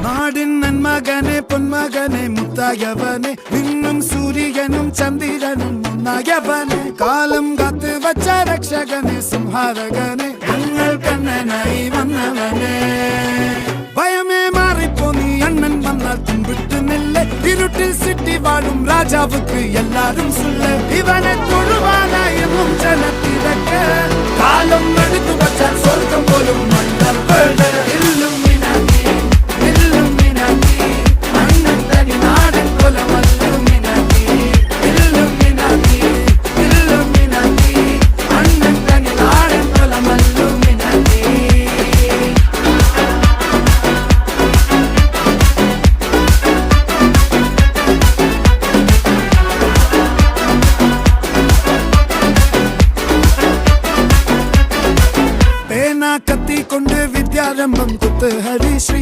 നാടിൻ നന്മകനെ പൊന്മകനെ മുത്തായവനെ നിന്നും സൂര്യനും ചന്ദ്രനും ഒന്നായവനെ കാലം കാത്ത് വച്ച രക്ഷകനെ സംഹാരകനെ ഞങ്ങൾ കണ്ണനായി വന്നവനെ ഭയമേ മാറിപ്പോ നീ അണ്ണൻ വന്നാൽ തുമ്പിട്ട് നെല്ല് ഇരുട്ടിൽ സിറ്റി വാഴും രാജാവുക്ക് എല്ലാരും സുല്ല് ഇവനെ തൊഴുവാനായെന്നും ജനത്തിരക്ക് കാലം എടുത്തു വച്ചാൽ സ്വർഗം പോലും മണ്ണൽ വീട് കത്തിക്കൊണ്ട് വിദ്യാരംഭം കുത്ത് ഹരിശ്രീ